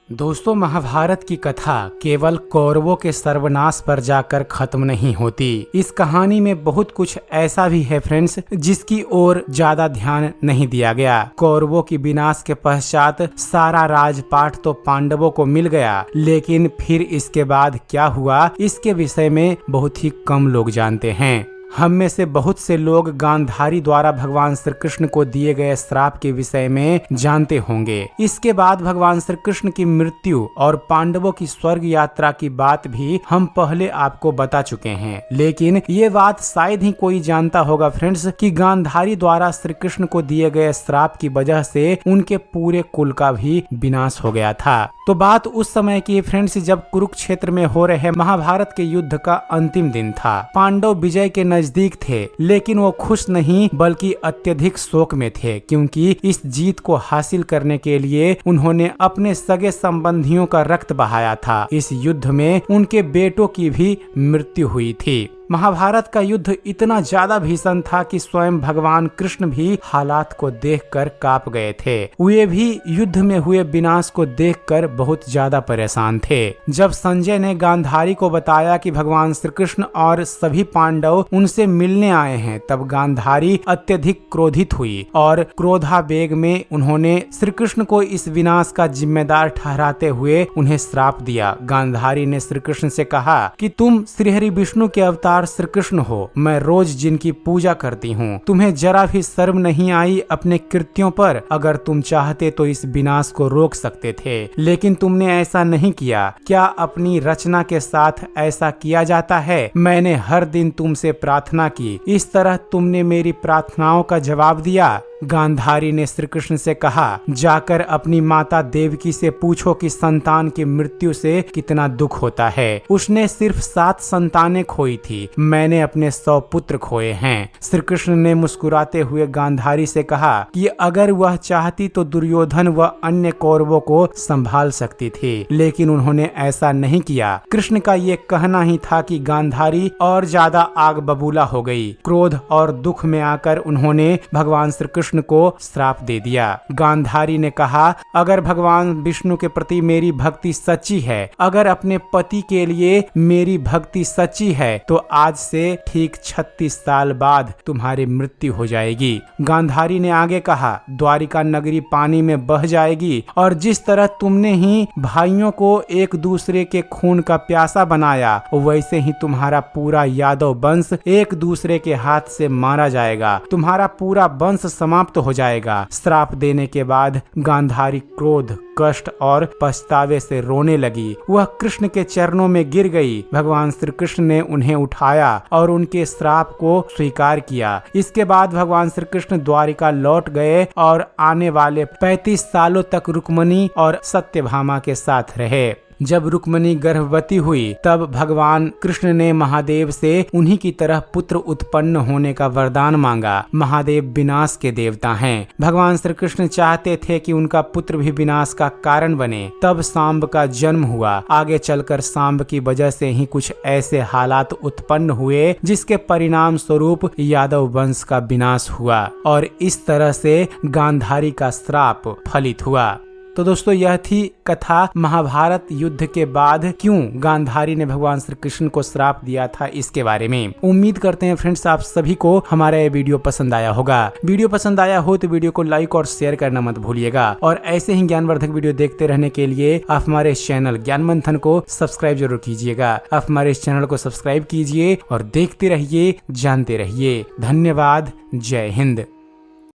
दोस्तों, महाभारत की कथा केवल कौरवों के सर्वनाश पर जाकर खत्म नहीं होती। इस कहानी में बहुत कुछ ऐसा भी है फ्रेंड्स, जिसकी ओर ज्यादा ध्यान नहीं दिया गया। कौरवों की विनाश के पश्चात सारा राजपाट तो पांडवों को मिल गया, लेकिन फिर इसके बाद क्या हुआ, इसके विषय में बहुत ही कम लोग जानते हैं। हम में से बहुत से लोग गांधारी द्वारा भगवान श्री कृष्ण को दिए गए श्राप के विषय में जानते होंगे। इसके बाद भगवान श्री कृष्ण की मृत्यु और पांडवों की स्वर्ग यात्रा की बात भी हम पहले आपको बता चुके हैं, लेकिन ये बात शायद ही कोई जानता होगा फ्रेंड्स कि गांधारी द्वारा श्री कृष्ण को दिए गए श्राप की वजह से उनके पूरे कुल का भी विनाश हो गया था। तो बात उस समय की फ्रेंड्स, जब कुरुक्षेत्र में हो रहे महाभारत के युद्ध का अंतिम दिन था। पांडव विजय के नजदीक थे, लेकिन वो खुश नहीं बल्कि अत्यधिक शोक में थे, क्योंकि इस जीत को हासिल करने के लिए उन्होंने अपने सगे संबंधियों का रक्त बहाया था। इस युद्ध में उनके बेटों की भी मृत्यु हुई थी। महाभारत का युद्ध इतना ज्यादा भीषण था कि स्वयं भगवान कृष्ण भी हालात को देखकर कांप गए थे। वे भी युद्ध में हुए विनाश को देखकर बहुत ज्यादा परेशान थे। जब संजय ने गांधारी को बताया कि भगवान श्री कृष्ण और सभी पांडव उनसे मिलने आए हैं, तब गांधारी अत्यधिक क्रोधित हुई और क्रोधावेग में उन्होंने श्री कृष्ण को इस विनाश का जिम्मेदार ठहराते हुए उन्हें श्राप दिया। गांधारी ने श्री कृष्ण से कहा कि तुम श्रीहरि विष्णु के अवतार श्री कृष्ण हो, मैं रोज जिनकी पूजा करती हूँ। तुम्हें जरा भी शर्म नहीं आई अपने कृत्यों पर? अगर तुम चाहते तो इस विनाश को रोक सकते थे, लेकिन तुमने ऐसा नहीं किया। क्या अपनी रचना के साथ ऐसा किया जाता है? मैंने हर दिन तुमसे प्रार्थना की, इस तरह तुमने मेरी प्रार्थनाओं का जवाब दिया। गांधारी ने श्री कृष्ण से कहा, जाकर अपनी माता देवकी से पूछो कि संतान की मृत्यु से कितना दुख होता है। उसने सिर्फ 7 संतानें खोई थी, मैंने अपने 100 पुत्र खोए हैं। श्री कृष्ण ने मुस्कुराते हुए गांधारी से कहा कि अगर वह चाहती तो दुर्योधन व अन्य कौरवों को संभाल सकती थी, लेकिन उन्होंने ऐसा नहीं किया। कृष्ण का ये कहना ही था कि गांधारी और ज्यादा आग बबूला हो गई। क्रोध और दुख में आकर उन्होंने भगवान श्री कृष्ण को श्राप दे दिया। गांधारी ने कहा, अगर भगवान विष्णु के प्रति मेरी भक्ति सच्ची है, अगर अपने पति के लिए मेरी भक्ति सच्ची है, तो आज से ठीक 36 साल बाद तुम्हारी मृत्यु हो जाएगी। गांधारी ने आगे कहा, द्वारिका नगरी पानी में बह जाएगी और जिस तरह तुमने ही भाइयों को एक दूसरे के खून का प्यासा बनाया, वैसे ही तुम्हारा पूरा यादव वंश एक दूसरे के हाथ से मारा जाएगा। तुम्हारा पूरा वंश समाप्त हो जाएगा। श्राप देने के बाद गांधारी क्रोध, कष्ट और पछतावे से रोने लगी। वह कृष्ण के चरणों में गिर गई। भगवान श्री कृष्ण ने उन्हें उठाया और उनके श्राप को स्वीकार किया। इसके बाद भगवान श्री कृष्ण द्वारिका लौट गए और आने वाले 35 सालों तक रुक्मिणी और सत्यभामा के साथ रहे। जब रुक्मिणी गर्भवती हुई, तब भगवान कृष्ण ने महादेव से उन्हीं की तरह पुत्र उत्पन्न होने का वरदान मांगा। महादेव विनाश के देवता हैं। भगवान श्री कृष्ण चाहते थे कि उनका पुत्र भी विनाश का कारण बने। तब सांब का जन्म हुआ। आगे चलकर सांब की वजह से ही कुछ ऐसे हालात उत्पन्न हुए जिसके परिणाम स्वरूप यादव वंश का विनाश हुआ और इस तरह से गांधारी का श्राप फलित हुआ। तो दोस्तों, यह थी कथा महाभारत युद्ध के बाद क्यों गांधारी ने भगवान श्री कृष्ण को श्राप दिया था, इसके बारे में। उम्मीद करते हैं फ्रेंड्स आप सभी को हमारा ये वीडियो पसंद आया होगा। वीडियो पसंद आया हो तो वीडियो को लाइक और शेयर करना मत भूलिएगा, और ऐसे ही ज्ञानवर्धक वीडियो देखते रहने के लिए आप हमारे इस चैनल ज्ञान मंथन को सब्सक्राइब जरूर कीजिएगा। आप हमारे इस चैनल को सब्सक्राइब कीजिए और देखते रहिए, जानते रहिए। धन्यवाद। जय हिंद।